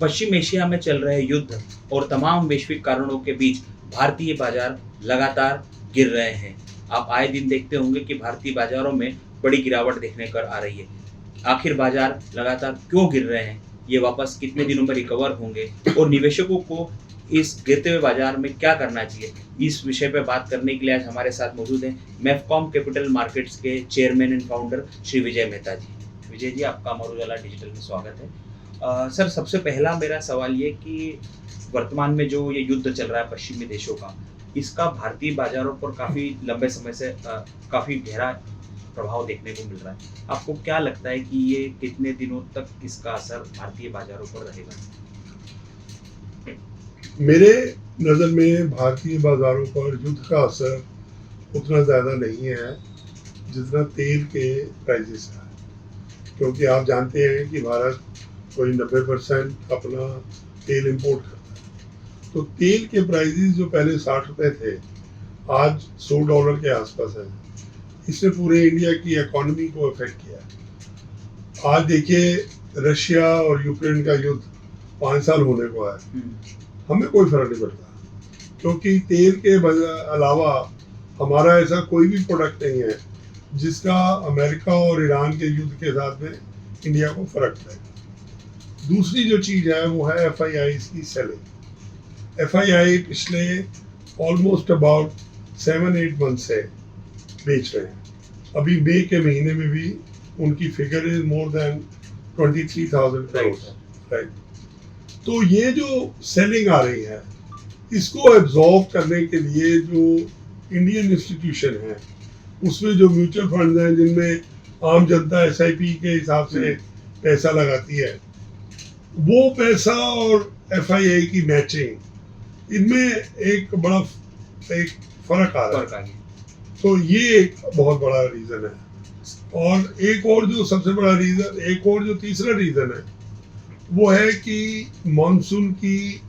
पश्चिम Asia में चल रहे युद्ध और तमाम वैश्विक कारणों के बीच भारतीय बाजार लगातार गिर रहे हैं। आप आए दिन देखते होंगे कि भारतीय बाजारों में बड़ी गिरावट देखने को आ रही है। आखिर बाजार लगातार क्यों गिर रहे हैं? ये वापस कितने दिनों में रिकवर होंगे और निवेशकों को इस गिरते हुए बाजार में क्या करना चाहिए? इस विषय पर बात करने के लिए आज हमारे साथ मौजूद हैं मैफकॉम कैपिटल मार्केट्स के chairman and founder Shri Vijay Mehta जी। विजय जी, आपका अमर उजाला डिजिटल में स्वागत है। सर, सबसे पहला मेरा सवाल ये कि वर्तमान में जो ये युद्ध चल रहा है पश्चिमी देशों का, इसका भारतीय बाजारों पर काफ़ी लंबे समय से काफ़ी गहरा प्रभाव देखने को मिल रहा है। आपको क्या लगता है कि ये कितने दिनों तक इसका असर भारतीय बाजारों पर रहेगा? मेरे नज़र में भारतीय बाजारों पर युद्ध का असर उतना ज़्यादा नहीं है जितना तेल के प्राइसेस है, क्योंकि आप जानते हैं कि भारत कोई 90% अपना तेल इंपोर्ट करता है। तो तेल के प्राइसेस जो पहले 60 रुपये थे, आज $100 के आसपास है। इसने पूरे इंडिया की इकोनॉमी को अफेक्ट किया। आज देखिए, रशिया और यूक्रेन का युद्ध 5 साल होने को है, हमें कोई फर्क नहीं पड़ता, क्योंकि तेल के अलावा हमारा ऐसा कोई भी प्रोडक्ट नहीं है जिसका अमेरिका और ईरान के युद्ध के साथ में इंडिया को फर्क पड़ेगा। दूसरी जो चीज़ है वो है FII की सेलिंग। FII पिछले ऑलमोस्ट अबाउट 7-8 मंथ से बेच रहे हैं। अभी मई के महीने में भी उनकी figure is more than 23,000 crore, right. तो ये जो सेलिंग आ रही है, इसको एब्जॉर्ब करने के लिए जो इंडियन इंस्टीट्यूशन है, उसमें जो म्यूचुअल फंड हैं जिनमें आम जनता SIP के हिसाब से पैसा लगाती है, वो पैसा और FII की मैचिंग, इनमें एक बड़ा फर्क आ रहा है। तो ये एक बहुत बड़ा रीज़न है। और एक और जो सबसे बड़ा रीज़न, एक और जो तीसरा रीज़न है, वो है कि मॉनसून की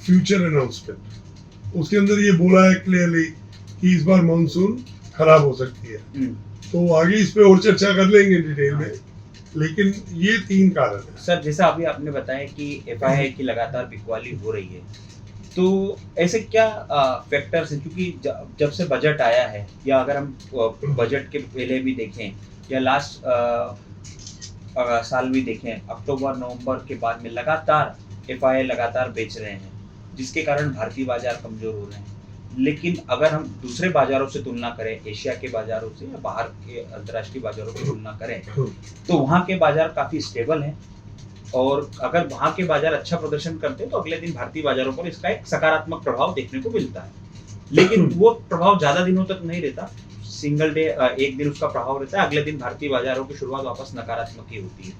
फ्यूचर अनाउंसमेंट। उसके अंदर ये बोला है क्लियरली कि इस बार मॉनसून खराब हो सकती है। तो आगे इस पे और चर्चा कर लेंगे डिटेल में, लेकिन ये 3 कारण है। सर, जैसा अभी आपने बताया कि FII की लगातार बिकवाली हो रही है, तो ऐसे क्या फैक्टर्स हैं? क्योंकि जब से बजट आया है, या अगर हम बजट के पहले भी देखें या लास्ट साल भी देखें, अक्टूबर नवंबर के बाद में लगातार FII लगातार बेच रहे हैं, जिसके कारण भारतीय बाजार कमजोर हो रहे हैं। लेकिन अगर हम दूसरे बाजारों से तुलना करें, एशिया के बाजारों से या बाहर के अंतर्राष्ट्रीय बाजारों की तुलना करें, तो वहाँ के बाजार काफ़ी स्टेबल हैं। और अगर वहाँ के बाजार अच्छा प्रदर्शन करते हैं तो अगले दिन भारतीय बाजारों पर इसका एक सकारात्मक प्रभाव देखने को मिलता है। लेकिन वो प्रभाव ज़्यादा दिनों तक नहीं रहता। सिंगल डे, एक दिन उसका प्रभाव रहता है, अगले दिन भारतीय बाजारों की शुरुआत वापस नकारात्मक ही होती है।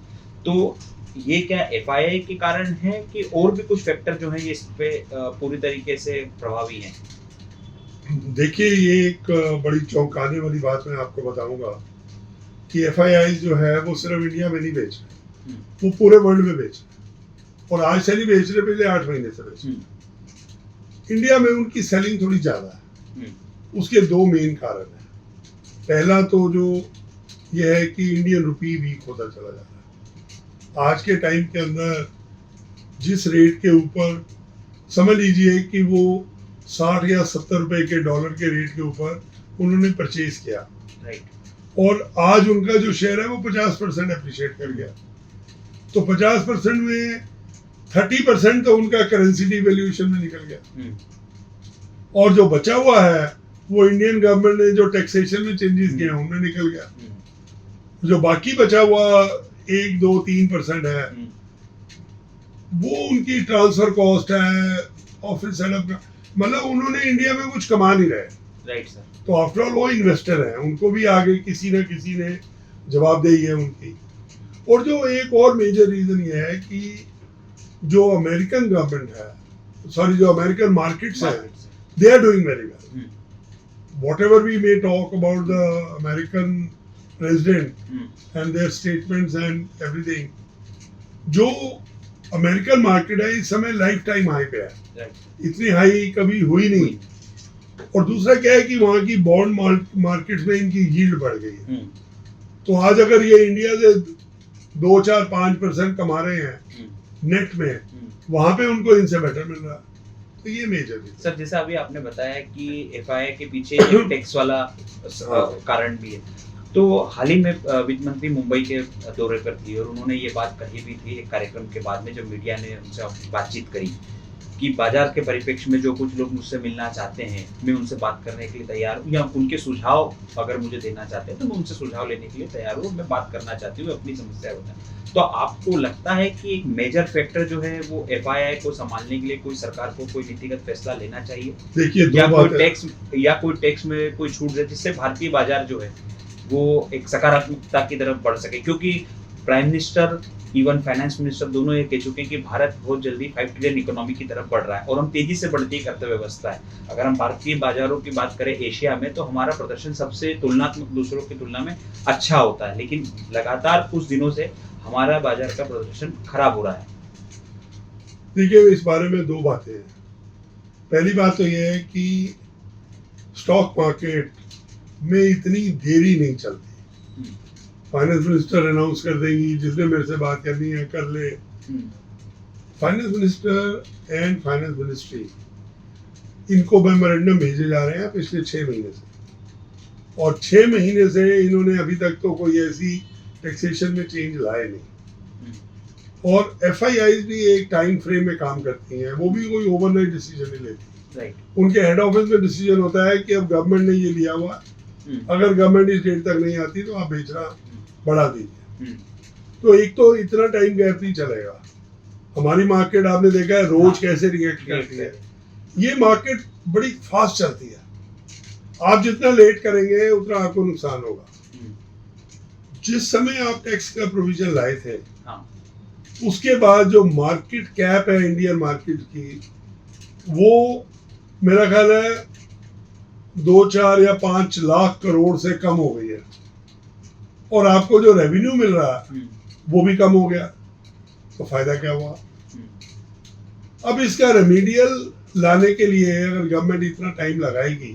तो ये क्या FII के कारण है कि और भी कुछ फैक्टर जो है ये इस पे पूरी तरीके से प्रभावी हैं? देखिए, ये एक बड़ी चौंकाने वाली बात मैं आपको बताऊंगा कि FII जो है वो सिर्फ इंडिया में नहीं बेच रहे, वो पूरे वर्ल्ड में बेच रहे। और आज से नहीं बेच रहे, पिछले 8 महीने से बेच रहे। इंडिया में उनकी सेलिंग थोड़ी ज़्यादा है। उसके 2 मेन कारण हैं। पहला तो जो ये है कि इंडियन रुपी वीक होता चला जा रहा है। आज के टाइम के अंदर जिस रेट के ऊपर, समझ लीजिए कि वो 60 या 70 रुपए के डॉलर के रेट के ऊपर उन्होंने परचेज किया, राइट, और आज उनका जो शेयर है वो 50% अप्रिशिएट कर गया। तो 50% में 30% तो उनका करेंसी डिवैल्यूएशन में निकल गया, और जो बचा हुआ है वो इंडियन गवर्नमेंट ने जो टैक्सेशन में चेंजेस किए हैं उनमें निकल गया। जो बाकी बचा हुआ 1-2-3% है, वो उनकी ट्रांसफर कॉस्ट है, ऑफिस सेटअप, मतलब उन्होंने इंडिया में कुछ कमा नहीं रहे, राइट सर। तो आफ्टर ऑल वो इन्वेस्टर हैं, उनको भी आगे किसी न किसी ने जवाबदेही है उनकी। और जो एक और मेजर रीजन ये है कि जो अमेरिकन गवर्नमेंट है, सॉरी, जो अमेरिकन मार्केट्स हैं, they are doing very well. Whatever we may talk about the American president and their statements and everything, जो अमेरिकन मार्केट है इस समय लाइफ टाइम हाई पे है, इतनी हाई कभी हुई नहीं। और दूसरा क्या है कि वहाँ की बॉन्ड मार्केट्स में इनकी यील्ड बढ़ गई है। तो आज अगर ये इंडिया से 2-4-5% कमा रहे हैं, नेट में, वहां पे उनको इनसे बेटर मिल रहा है। तो ये मेजर है सर। जैसा अभी आपने बताया कि एफआईआई के पीछे एक टैक्स वाला कारण भी है, तो हाल ही में वित्त मंत्री मुंबई के दौरे पर थी और उन्होंने ये बात कही भी थी एक कार्यक्रम के बाद में, जब मीडिया ने उनसे बातचीत करी कि बाजार के परिप्रेक्ष्य में जो कुछ लोग मुझसे मिलना चाहते हैं, मैं उनसे बात करने के लिए तैयार हूँ, या उनके सुझाव अगर मुझे देना चाहते हैं तो मैं उनसे सुझाव लेने के लिए तैयार हूँ, मैं बात करना चाहती हूँ, अपनी समस्या बताएं। तो आपको लगता है कि एक मेजर फैक्टर जो है वो एफआईआई को संभालने के लिए कोई सरकार को कोई नीतिगत फैसला लेना चाहिए? देखिए, या कोई टैक्स में कोई छूट दे जिससे भारतीय बाजार जो है वो एक सकारात्मकता की तरफ बढ़ सके, क्योंकि prime minister even finance minister दोनों ये कह चुके हैं कि भारत बहुत जल्दी 5 ट्रिलियन इकोनॉमी की तरफ बढ़ रहा है और हम तेजी से बढ़ती एक अर्थव्यवस्था है। अगर हम भारतीय बाजारों की बात करें एशिया में, तो हमारा प्रदर्शन सबसे तुलनात्मक दूसरों की तुलना में अच्छा होता है, लेकिन लगातार कुछ दिनों से हमारा बाजार का प्रदर्शन खराब हो रहा है। देखिए, इस बारे में दो बातें हैं। पहली बात तो यह है कि स्टॉक मार्केट में इतनी देरी नहीं चलती। फाइनेंस मिनिस्टर अनाउंस कर देंगी, जिसने मेरे से बात करनी है कर ले। Finance minister and finance ministry, इनको मेमोरेंडम भेजे जा रहे हैं पिछले 6 महीने से, और 6 महीने से इन्होंने अभी तक तो कोई ऐसी टैक्सेशन में चेंज लाए नहीं। और एफआईआई भी एक टाइम फ्रेम में काम करती हैं, वो भी कोई ओवरनाइट डिसीजन नहीं लेती। उनके हेड ऑफिस में डिसीजन होता है कि अब गवर्नमेंट ने ये लिया हुआ, अगर गवर्नमेंट इस डेट तक नहीं आती तो आप बेचना बढ़ा दीजिए। तो एक तो इतना टाइम गैप नहीं चलेगा। हमारी मार्केट आपने देखा है रोज कैसे रिएक्ट करती है। ये मार्केट बड़ी फास्ट चलती है, आप जितना लेट करेंगे उतना आपको नुकसान होगा। जिस समय आप टैक्स का प्रोविजन लाए थे, उसके बाद जो मार्केट कैप है इंडियन मार्केट की, वो मेरा ख्याल है 2, 4 या 5 लाख करोड़ से कम हो गई है, और आपको जो रेवेन्यू मिल रहा है वो भी कम हो गया। तो फायदा क्या हुआ? अब इसका रेमेडियल लाने के लिए अगर गवर्नमेंट इतना टाइम लगाएगी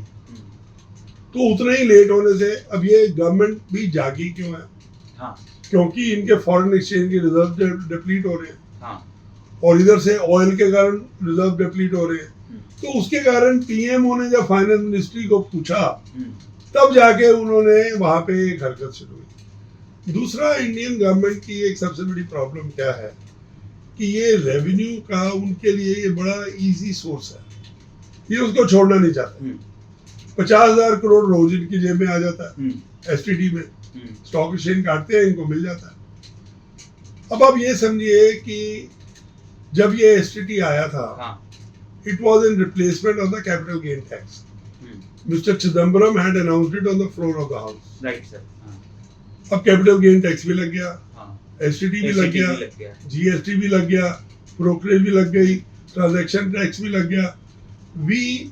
तो उतना ही लेट होने से, अब ये गवर्नमेंट भी जागी क्यों है? क्योंकि इनके फॉरेन एक्सचेंज के रिजर्व डिप्लीट हो रहे हैं, और इधर से ऑयल के कारण रिजर्व डिप्लीट हो रहे हैं। तो उसके कारण पीएमओ ने जब फाइनेंस मिनिस्ट्री को पूछा, तब जाके उन्होंने वहां पे एक हरकत शुरू हुई। दूसरा, इंडियन गवर्नमेंट की एक सबसे बड़ी प्रॉब्लम क्या है कि ये रेवेन्यू का उनके लिए ये बड़ा इजी सोर्स है, ये उसको छोड़ना नहीं चाहते। 50,000 करोड़ रोज इनकी जेब में आ जाता है एसटीटी में, स्टॉक एक्सचेंज काटते हैं, इनको मिल जाता है। अब आप ये समझिए कि जब ये एसटीटी आया था, it was in replacement of the capital gain tax. Mr. Chidambaram had announced it on the floor of the house. Right, sir. अब कैपिटल गेन टैक्स भी लग गया, एसटीटी भी लग गया, जीएसटी भी लग गया, ब्रोकरेज भी लग गई, ट्रांजैक्शन टैक्स भी लग गया। वी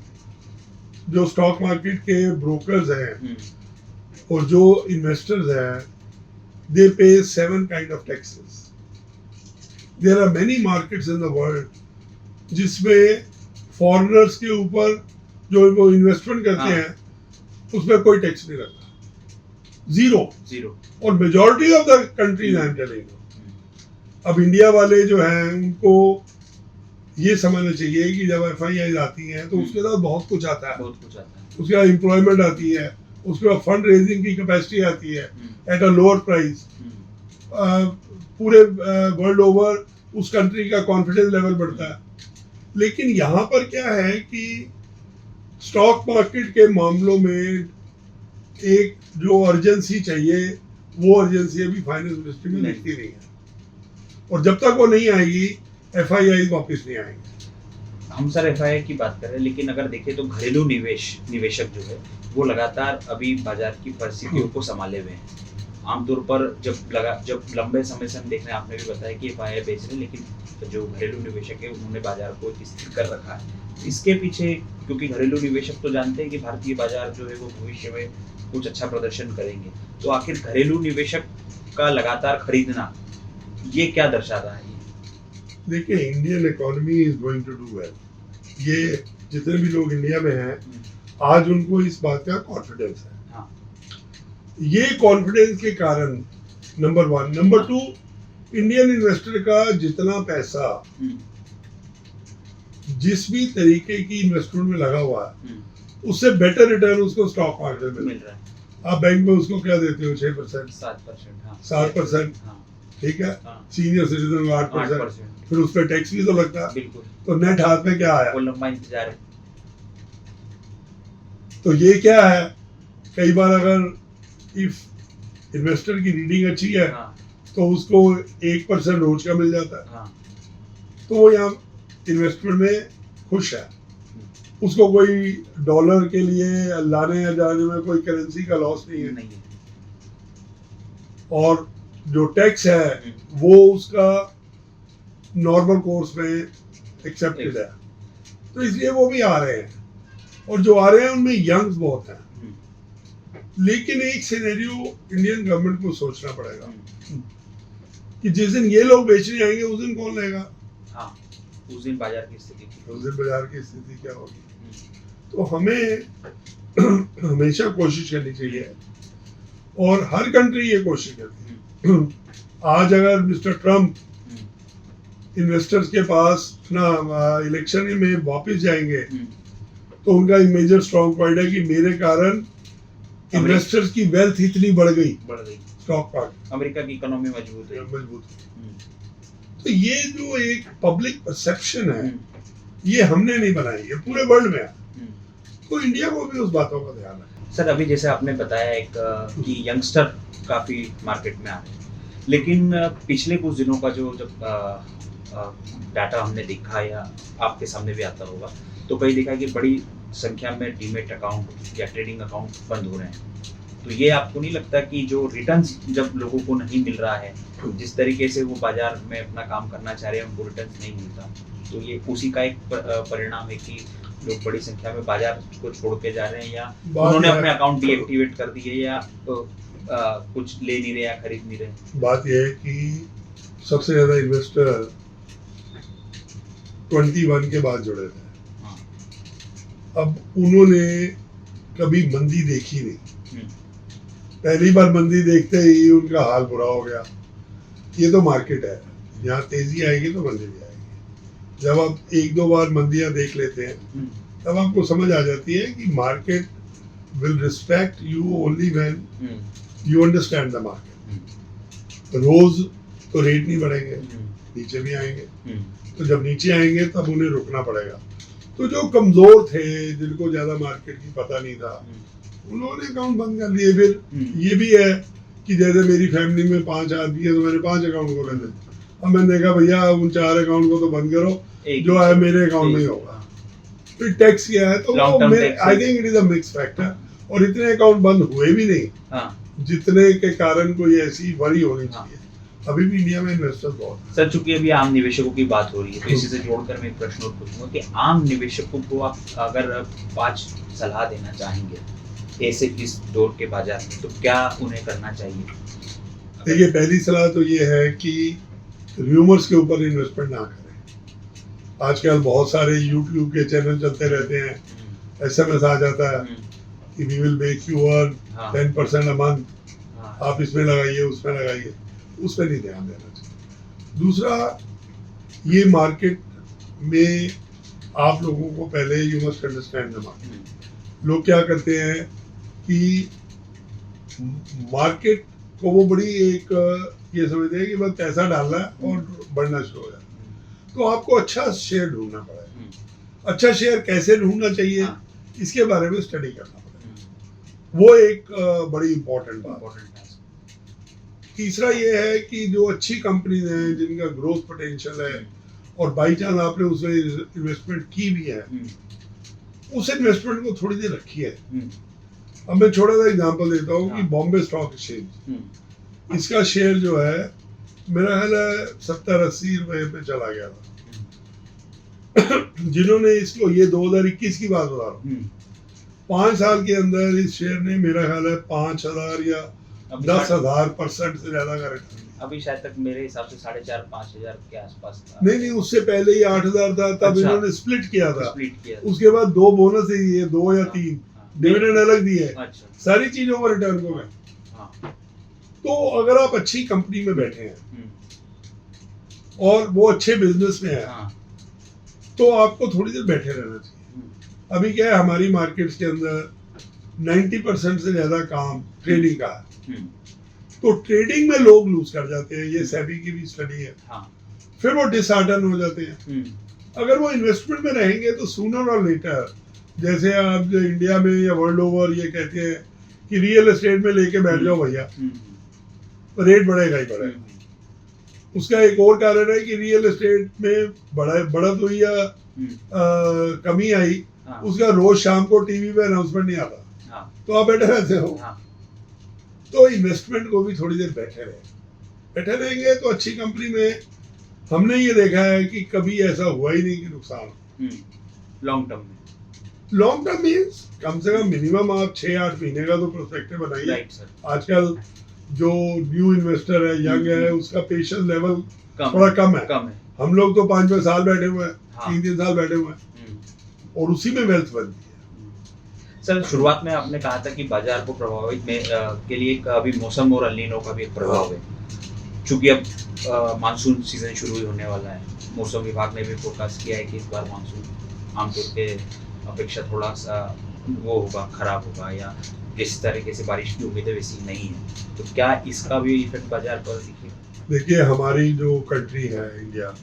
जो स्टॉक मार्केट के ब्रोकर्स हैं और जो इन्वेस्टर्स हैं, they pay 7 kind of taxes. There are many markets in the world जिसमें फॉरेनर्स के ऊपर जो वो इन्वेस्टमेंट करते हैं उसमें कोई टैक्स नहीं लगता, जीरो। और majority of the countries I am telling you. अब इंडिया वाले जो हैं उनको ये समझना चाहिए कि जब एफआईआई आती हैं तो उसके साथ बहुत कुछ आता है। उसके बाद एम्प्लॉयमेंट आती है, उसके बाद फंड रेजिंग की कैपेसिटी आती है एट अ लोअर प्राइस। पूरे वर्ल्ड ओवर उस कंट्री का कॉन्फिडेंस लेवल बढ़ता है। लेकिन यहाँ पर क्या है कि स्टॉक मार्केट के मामलों में एक जो अर्जेंसी चाहिए, वो अर्जेंसी अभी फाइनेंस मिनिस्ट्री में दिखती नहीं है, और जब तक वो नहीं आएगी एफआईआई वापस नहीं आएंगे। हम सर एफआईआई की बात कर रहे हैं, लेकिन अगर देखें तो घरेलू निवेशक जो है वो लगातार अभी बाजार की परिस्थितियों को संभाले हुए हैं। आमतौर पर जब लंबे समय से हम देख रहे हैं, आपने भी बताया कि एफआईआई बेच रहे हैं, लेकिन जो घरेलू निवेशक है उन्होंने बाजार को स्थिर कर रखा है। इसके पीछे, क्योंकि घरेलू निवेशक तो जानते हैं कि भारतीय बाजार जो है वो भविष्य में कुछ अच्छा प्रदर्शन करेंगे, तो आखिर घरेलू निवेशक का लगातार खरीदना ये क्या दर्शा रहा है? देखिए, Indian economy is going to do well. ये जितने भी लोग इंडिया में हैं आज उनको इस बात का कॉन्फिडेंस है। ये कॉन्फिडेंस के कारण नंबर 1, नंबर 2, इंडियन इन्वेस्टर का जितना पैसा जिस भी तरीके की इन्वेस्टमेंट में लगा हुआ है उससे बेटर रिटर्न उसको स्टॉक मार्केट में मिल रहा है। आप बैंक में उसको क्या देते हो 6%, 7%, हाँ 7%, हाँ ठीक है। हाँ सीनियर सिटीजन को 8%, 8%, फिर उस पर टैक्स भी तो लगता है। बिल्कुल। तो नेट हाथ में क्या आया? वो लंबा इंतजार है। तो ये क्या है, कई बार अगर इफ इन्वेस्टर की रीडिंग अच्छी है हाँ तो उसको 1% रोज का मिल जाता है, हाँ तो वो यहाँ इन्वेस्टमेंट में खुश है। उसको कोई डॉलर के लिए लाने या जाने में कोई करेंसी का लॉस नहीं है, नहीं है। और जो टैक्स है वो उसका नॉर्मल कोर्स में एक्सेप्टेड है, तो इसलिए वो भी आ रहे हैं। और जो आ रहे हैं उनमें यंग्स बहुत हैं। लेकिन एक सिनेरियो इंडियन गवर्नमेंट को सोचना पड़ेगा कि जिस दिन ये लोग बेचने आएंगे उस दिन कौन लेगा? हाँ, उस दिन बाजार की स्थिति उस दिन बाजार की स्थिति क्या होगी? तो हमें हमेशा कोशिश करनी चाहिए, और हर कंट्री ये कोशिश करती है। आज अगर मिस्टर ट्रम्प इन्वेस्टर्स के पास ना इलेक्शन में वापस जाएंगे तो उनका एक मेजर स्ट्रॉन्ग पॉइंट है कि मेरे कारण इन्वेस्टर्स की वेल्थ इतनी बढ़ गई स्टॉक मार्केट, अमेरिका की इकोनॉमी मजबूत है। तो ये जो एक पब्लिक परसेप्शन है ये हमने नहीं बनाई, ये पूरे वर्ल्ड में है। तो इंडिया को भी उस बातों का ध्यान है। सर, अभी जैसे आपने बताया एक कि यंगस्टर काफी मार्केट में आ रहे हैं, लेकिन पिछले कुछ दिनों का जो जब डाटा हमने देखा या आपके सामने भी आता होगा, तो कई देखा कि बड़ी संख्या में डीमेट अकाउंट या ट्रेडिंग अकाउंट बंद हो रहे हैं। तो ये आपको नहीं लगता कि जो रिटर्न्स जब लोगों को नहीं मिल रहा है, जिस तरीके से वो बाजार में अपना काम करना चाह रहे हैं, उनको रिटर्न्स नहीं मिलता, तो ये उसी का एक परिणाम है कि लोग बड़ी संख्या में बाजार को छोड़ के जा रहे हैं, या उन्होंने अपने अकाउंट डीएक्टिवेट कर दिए, या कुछ ले नहीं रहे या खरीद नहीं रहे? बात यह है कि सबसे ज्यादा इन्वेस्टर 21 के बाद जुड़े थे। अब उन्होंने कभी मंदी देखी नहीं, पहली बार मंदी देखते ही उनका हाल बुरा हो गया। ये तो मार्केट है, यहाँ तेजी आएगी तो मंदी भी आएगी। जब आप एक दो बार मंदियां देख लेते हैं तब आपको समझ आ जाती है कि market will respect you only when you understand the market. रोज तो रेट नहीं बढ़ेंगे, नीचे भी आएंगे, तो जब नीचे आएंगे तब उन्हें रुकना पड़ेगा। तो जो कमजोर थे, जिनको ज्यादा मार्केट की पता नहीं था, उन्होंने अकाउंट बंद कर लिए। फिर ये भी है कि जैसे मेरी फैमिली में 5 आदमी है तो मैंने 5 अकाउंट खोले थे। अब मैंने देखा भैया उन 4 अकाउंट को तो बंद करो, जो है मेरे अकाउंट में ही होगा। फिर टैक्स किया है, तो I think it is a mix factor. और इतने अकाउंट बंद हुए भी नहीं जितने के कारण कोई ऐसी वरी होनी चाहिए। अभी भी इंडिया में इन्वेस्टर्स बहुत हैं। सर, चूंकि अभी आम निवेशकों की बात हो रही है, तो इसी से जोड़कर मैं एक प्रश्न और पूछूंगा कि आम निवेशकों को आप अगर 5 सलाह देना चाहेंगे ऐसे इस दौर के बाजार में, तो क्या उन्हें करना चाहिए? देखिए, पहली सलाह तो ये है कि रूमर्स के ऊपर इन्वेस्टमेंट ना करें। आजकल बहुत सारे यूट्यूब के चैनल चलते रहते हैं, SMS आ जाता है कि we will make you earn 10% a month, आप इसमें लगाइए उसमें लगाइए, उस पर नहीं ध्यान देना चाहिए। दूसरा, ये मार्केट में आप लोगों को पहले you must understand the market. लोग क्या करते हैं कि मार्केट को वो बड़ी एक ये समझते हैं कि बस पैसा डालना है और बढ़ना शुरू हो जाए। तो आपको अच्छा शेयर ढूंढना पड़ेगा। अच्छा शेयर कैसे ढूंढना चाहिए, इसके बारे में स्टडी करना पड़ेगा। वो एक बड़ी इंपॉर्टेंट बात है। तीसरा ये है कि जो अच्छी कंपनीज हैं, जिनका ग्रोथ पोटेंशियल है, और बाई चांस आपने उसमें इन्वेस्टमेंट की भी है, उस इन्वेस्टमेंट को थोड़ी देर रखिए। अब मैं छोटा सा एग्जांपल देता हूँ कि बॉम्बे स्टॉक एक्सचेंज, इसका शेयर जो है मेरा ख्याल है 70-80 रुपए पे चला गया था। जिन्होंने इसको, ये 2021 की बात बता रहा हूँ, 5 साल के अंदर इस शेयर ने मेरा ख्याल है 5,000 या 10,000% से ज्यादा का रिटर्न। अभी शायद तक मेरे हिसाब से 4,500-5,000 के आसपास था। नहीं, उससे पहले ही 8,000 था। तब अच्छा, इन्होंने स्प्लिट किया था। उसके बाद 2 बोनस दिए, 2 या 3 डिविडेंड अलग दिए। अच्छा, सारी चीजों का रिटर्न को गए। तो अगर आप अच्छी कंपनी में बैठे हैं और वो अच्छे बिजनेस में है, हाँ, तो आपको थोड़ी देर बैठे रहना चाहिए। अभी क्या है, हमारी मार्केट्स के अंदर 90% से ज्यादा काम ट्रेडिंग का है, तो ट्रेडिंग में लोग लूज कर जाते हैं, ये सेबी की भी स्टडी है। हाँ, फिर वो डिसहार्टन हो जाते हैं। अगर वो इन्वेस्टमेंट में रहेंगे तो सूनर और लेटर, जैसे आप जो इंडिया में या वर्ल्ड ओवर ये कहते हैं कि रियल एस्टेट में लेके बैठ जाओ भैया, रेट बढ़ेगा ही बढ़ेगा। उसका एक और कारण है कि रियल एस्टेट में बढ़त हुई या कमी आई, हाँ, उसका रोज शाम को टीवी पे अनाउंसमेंट नहीं आता, हाँ, तो आप बैठे रहते हो। हाँ, तो इन्वेस्टमेंट को भी थोड़ी देर बैठे रहेंगे तो अच्छी कंपनी में हमने ये देखा है कि कभी ऐसा हुआ ही नहीं कि नुकसान। लॉन्ग टर्म में, लॉन्ग टर्म मीन्स कम से कम मिनिमम आप 6-8 महीने का तो प्रोस्पेक्टिव बनाइए। राइट सर, आजकल जो न्यू इन्वेस्टर है, यंग है, उसका पेशेंस लेवल कम थोड़ा कम है। कम है। हम लोग तो 5-5 साल बैठे हुए हैं, हाँ। 3-3 साल बैठे हुए हैं, और उसी में वेल्थ बनती है। सर, शुरुआत में आपने कहा था कि बाजार को प्रभावित में के लिए एक अभी मौसम और अल नीनो का भी एक प्रभाव है, क्योंकि अब मानसून सीजन शुरू होने वाला है। मौसम विभाग ने भी फोरकास्ट किया है कि इस बार मानसून आमतौर पे अपेक्षा थोड़ा सा वो होगा, खराब होगा, या जिस तरीके से बारिश की उम्मीदें वैसी नहीं है, तो क्या इसका भी इफेक्ट बाजार पर दिखेगा? देखिए, हमारी जो कंट्री है इंडिया,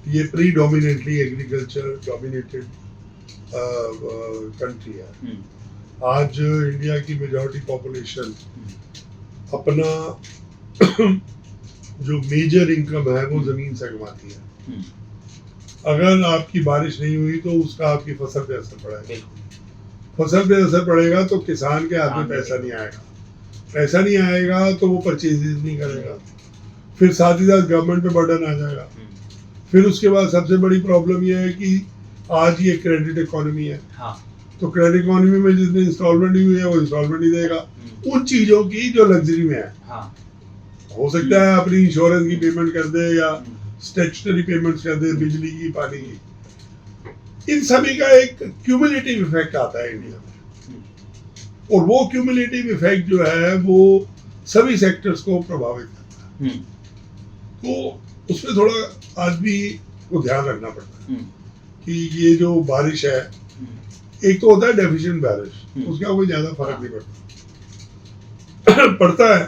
ये प्रीडोमिनेटली एग्रीकल्चर डोमिनेटेड कंट्री है। आज इंडिया की मेजॉरिटी पॉपुलेशन अपना जो मेजर इनकम है वो जमीन से कमाती है। अगर आपकी बारिश नहीं हुई तो उसका आपकी फसल पे असर पड़ेगा। फसल पे असर पड़ेगा तो किसान के हाथ में पैसा नहीं आएगा, पैसा नहीं आएगा तो वो परचेजेस नहीं करेगा, फिर साथ ही साथ गवर्नमेंट पे बर्डन आ जाएगा। फिर उसके बाद सबसे बड़ी प्रॉब्लम ये है कि आज ये क्रेडिट इकोनॉमी है। हाँ। तो क्रेडिट इकोनॉमी में जितनी इंस्टॉलमेंट हुई है वो इंस्टॉलमेंट नहीं देगा उन चीजों की जो लग्जरी में है। हाँ। हो सकता है अपनी इंश्योरेंस की पेमेंट कर दे या स्टैट्यूटरी पेमेंट्स कर दे, बिजली की, पानी की। इन सभी का एक क्यूमुलेटिव इफेक्ट आता है इंडिया में, और वो क्यूमुलेटिव इफेक्ट जो है वो सभी सेक्टर्स को प्रभावित करता है। तो उसमें थोड़ा आदमी को ध्यान रखना पड़ता है कि ये जो बारिश है, एक तो होता है डेफिशिएंट बारिश, उसका कोई ज्यादा फर्क नहीं पड़ता पड़ता है,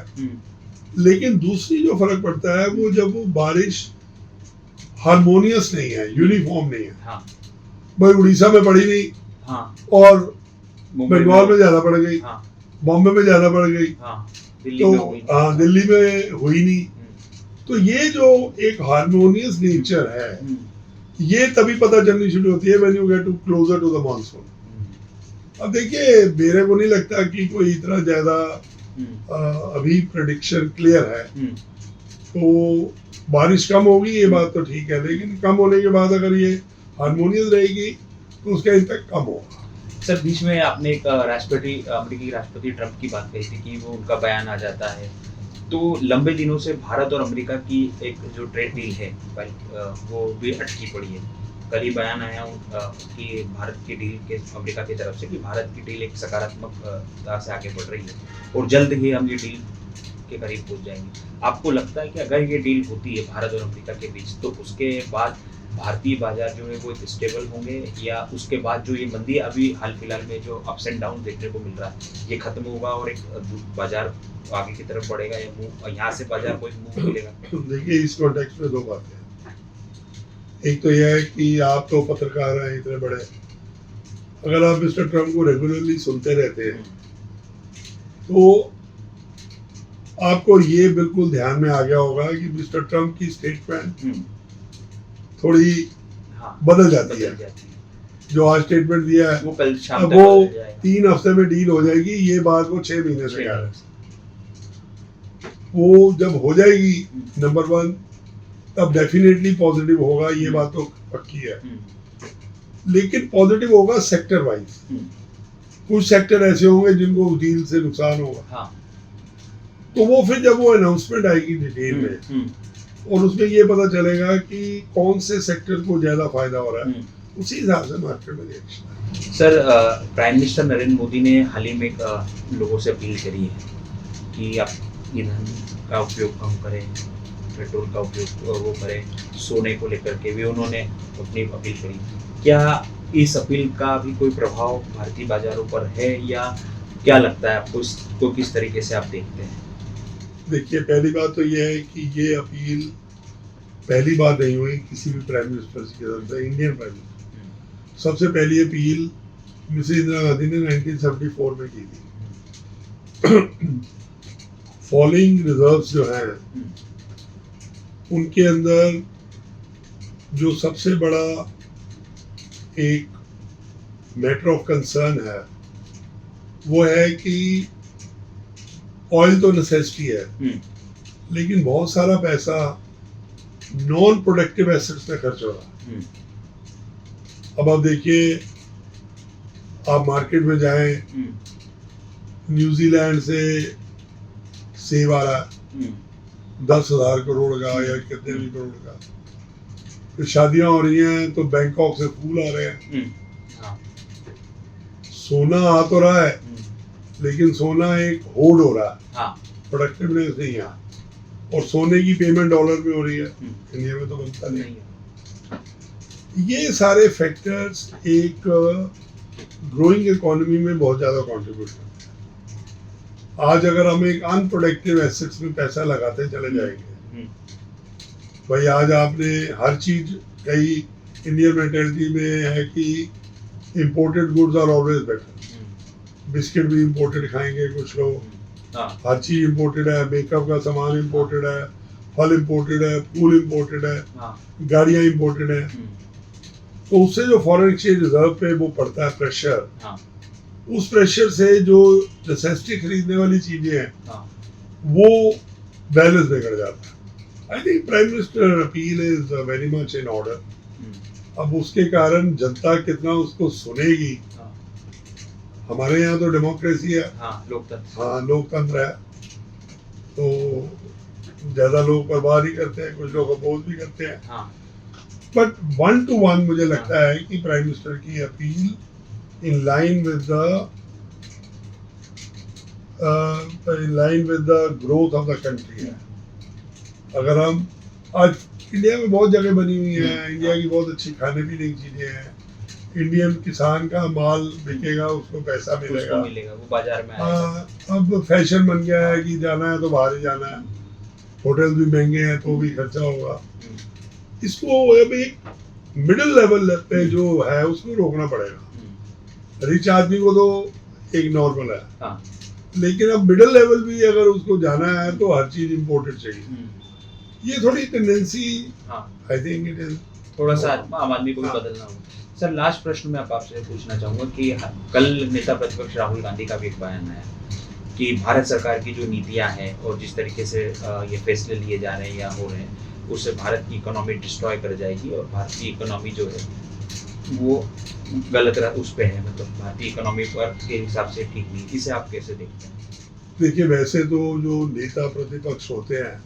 लेकिन दूसरी जो फर्क पड़ता है वो जब वो बारिश हार्मोनियस नहीं है, यूनिफॉर्म नहीं है। हाँ। भाई उड़ीसा में पड़ी नहीं, हाँ। और बंगाल में ज्यादा पड़ गई, हाँ। बॉम्बे में ज्यादा पड़ गई, हाँ। दिल्ली तो में हुई। हाँ, दिल्ली में हुई नहीं। तो ये जो एक हार्मोनियस नेचर है, ये तभी पता चलनी शुरू होती है when you get to closer to the monsoon. अब देखिए, मेरे को नहीं लगता कि कोई इतना ज्यादा अभी प्रेडिक्शन क्लियर है। तो बारिश कम होगी, ये बात तो ठीक है, लेकिन कम होने के बाद अगर ये हार्मोनियस रहेगी तो उसका इम्पैक्ट कम होगा। सर, बीच में आपने एक अमेरिकी राष्ट्रपति ट्रम्प की बात कही थी कि वो उनका बयान आ जाता है, तो लंबे दिनों से भारत और अमेरिका की एक जो ट्रेड डील है वो भी अटकी पड़ी है। कल ही बयान आया कि भारत की डील के अमेरिका की तरफ से कि भारत की डील एक सकारात्मकता से आगे बढ़ रही है और जल्द ही हम ये डील के करीब पहुंच जाएंगे। आपको लगता है कि अगर ये डील होती है भारत और अमेरिका के बीच, तो उसके बाद भारतीय बाजार जो है वो स्टेबल होंगे, या उसके बाद जो ये मंदी अभी हाल फिलहाल में जो अप्स एंड डाउन देखने को मिल रहा है ये खत्म होगा और एक बाजार आगे की तरफ बढ़ेगा, या यहाँ से बाजार को एक मूव मिलेगा? देखिए, इस कॉन्टेक्स्ट में दो बातें हैं। एक तो यह है कि आप तो पत्रकार हैं इतने बड़े, अगर आप मिस्टर ट्रम्प को रेगुलरली सुनते रहते हैं तो आपको ये बिल्कुल ध्यान में आ गया होगा कि मिस्टर ट्रम्प की स्टेटमेंट थोड़ी बदल जाती है। जो आज स्टेटमेंट दिया है वो कल शाम अब तक वो बदल जाएगा। 3 हफ्ते में डील हो जाएगी, ये बात वो 6 महीने से कह रहे हैं। वो जब हो जाएगी नंबर 1, तब डेफिनेटली पॉजिटिव होगा, ये बात तो पक्की है। लेकिन पॉजिटिव होगा सेक्टर वाइज। कुछ सेक्टर ऐसे होंगे जिनको उस डील से नुकसान होगा। हाँ। तो वो फिर जब वो अनाउंसमेंट आएगी डिटेल में और उसमें ये पता चलेगा कि कौन से सेक्टर को ज्यादा फायदा हो रहा है, उसी हिसाब से मार्केट में reaction. Sir, prime minister Narendra Modi ने हाल ही में लोगों से अपील करी है कि आप ईंधन का उपयोग कम करें, पेट्रोल का उपयोग वो करें, सोने को लेकर के भी उन्होंने अपनी अपील करी। क्या इस अपील का भी कोई प्रभाव भारतीय बाजारों पर है, या क्या लगता है आपको, इसको किस तरीके से आप देखते हैं? देखिए, पहली बात तो ये है कि ये अपील पहली बार नहीं हुई किसी भी प्राइम मिनिस्टर की तरफ से, इंडियन प्राइम मिनिस्टर। सबसे पहली अपील मिसेस इंदिरा गांधी ने 1974 में की थी। फॉलिंग रिजर्व्स जो हैं उनके अंदर जो सबसे बड़ा एक मैटर ऑफ कंसर्न है वो है कि ऑयल तो नेसेसिटी है, लेकिन बहुत सारा पैसा नॉन प्रोडक्टिव एसेट्स में खर्च हो रहा है। अब आप देखिए, आप मार्केट में जाएं, न्यूजीलैंड से सेब आ रहा है 10,000 करोड़ का या कितने भी करोड़ का। फिर शादियां हो रही हैं तो बैंकॉक से फूल आ रहे हैं। सोना आ तो रहा है, लेकिन सोना एक होल्ड हो रहा है, प्रोडक्टिवनेस नहीं है। और सोने की पेमेंट डॉलर में हो रही है, इंडिया में तो बनता नहीं है। ये सारे फैक्टर्स एक ग्रोइंग इकोनॉमी में बहुत ज़्यादा कंट्रीब्यूट करते हैं। आज अगर हम एक अनप्रोडक्टिव एसेट्स में पैसा लगाते चले जाएंगे, भाई आज आपने हर चीज़, कई इंडियन मेंटेलिटी में है कि imported goods are always better. Biscuit भी इम्पोर्टेड खाएंगे कुछ लोग, हर चीज इम्पोर्टेड है, मेकअप का सामान इम्पोर्टेड है, फल इम्पोर्टेड है, फूल इम्पोर्टेड है, गाड़ियां इम्पोर्टेड है। तो उससे जो फॉरेन एक्सचेंज रिजर्व पे वो पड़ता है प्रेशर, उस प्रेशर से जो नेसेसिटी खरीदने वाली चीजें हैं वो बैलेंस बिगड़ जाता है। I think prime minister appeal is very much in order. अब उसके कारण जनता कितना उसको सुनेगी, हमारे यहाँ तो डेमोक्रेसी है, लोकतंत्र है, तो ज्यादा लोग परवाह नहीं करते हैं, कुछ लोग अपोज भी करते हैं। बट 1 to 1 मुझे लगता है कि प्राइम मिनिस्टर की appeal in line with the growth of the country है। अगर हम आज इंडिया में बहुत जगह बनी हुई है, इंडिया की बहुत अच्छी खाने पीने की चीजें हैं, इंडियन किसान का माल बिकेगा, उसको पैसा मिलेगा, वो बाजार में आएगा। अब फैशन बन गया है कि जाना है तो बाहर ही जाना है, होटल भी महंगे हैं तो भी खर्चा होगा। इसको अब एक मिडिल लेवल पे जो है उसको रोकना पड़ेगा। रिच आदमी को तो एक नॉर्मल है, लेकिन अब मिडिल लेवल भी अगर उसको जाना है तो हर चीज इम्पोर्टेड चाहिए। ये थोड़ी tendency I think it is थोड़ा सा आम आदमी को भी बदलना होगा। सर, लास्ट प्रश्न मैं आपसे पूछना चाहूँगा कि कल नेता प्रतिपक्ष राहुल गांधी का भी एक बयान आया कि भारत सरकार की जो नीतियाँ हैं और जिस तरीके से ये फैसले लिए जा रहे हैं या हो रहे हैं, उससे भारत की इकोनॉमी डिस्ट्रॉय कर जाएगी और भारतीय इकोनॉमी जो है वो गलत उस पे है, मतलब भारतीय इकोनॉमी पर के हिसाब से ठीक नहीं। इसे आप कैसे देखते हैं? देखिए, वैसे तो जो नेता प्रतिपक्ष होते हैं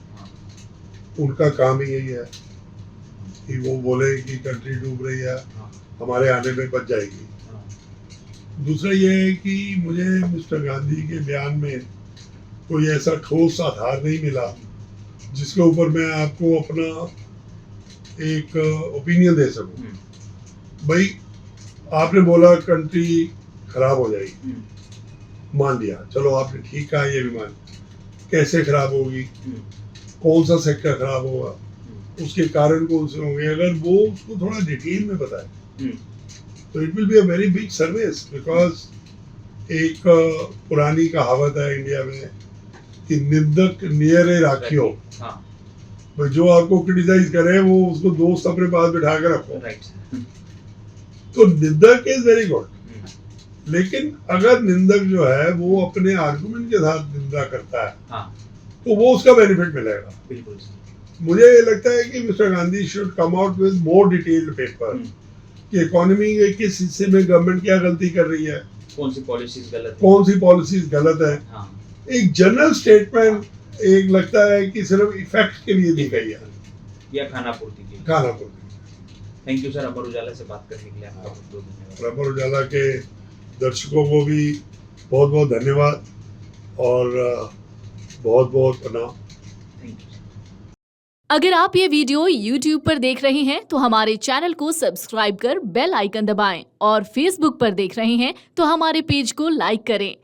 उनका काम ही यही है कि वो बोले कि कंट्री डूब रही है, हमारे आने में बच जाएगी। दूसरा ये है कि मुझे मिस्टर गांधी के बयान में कोई ऐसा ठोस आधार नहीं मिला जिसके ऊपर मैं आपको अपना एक ओपिनियन दे सकूं। भाई आपने बोला कंट्री खराब हो जाएगी, मान लिया, चलो आपने ठीक कहा, ये भी मान, कैसे खराब होगी, कौन सा सेक्टर खराब होगा, उसके कारण कौन से होंगे, अगर वो उसको थोड़ा डिटेल में बताए तो it will be a very big service. Because एक पुरानी कहावत है इंडिया में कि निंदक नियरे राखियो, जो आपको क्रिटिसाइज करे वो उसको दोस्त अपने पास बिठा के रखो। तो निंदक इज वेरी गुड, लेकिन अगर निंदक जो है वो अपने आर्गुमेंट के साथ निंदा करता है तो वो उसका बेनिफिट मिलेगा। बिल्कुल। मुझे लगता है कि mister Gandhi should come out with more detailed paper कि इकोनॉमी के किस हिस्से में गवर्नमेंट क्या गलती कर रही है, कौन सी पॉलिसीज गलत है। एक जनरल स्टेटमेंट एक लगता है कि सिर्फ इफेक्ट के लिए दी गई है या खानापूर्ति के लिए। Thank you sir, Amar Ujala से बात करने के लिए आपका बहुत बहुत धन्यवाद। अमर उजाला के दर्शकों को भी बहुत बहुत धन्यवाद और बहुत बहुत प्रणाम। Thank you. अगर आप ये वीडियो YouTube पर देख रहे हैं तो हमारे चैनल को सब्सक्राइब कर बेल आइकन दबाएं और Facebook पर देख रहे हैं तो हमारे पेज को लाइक करें।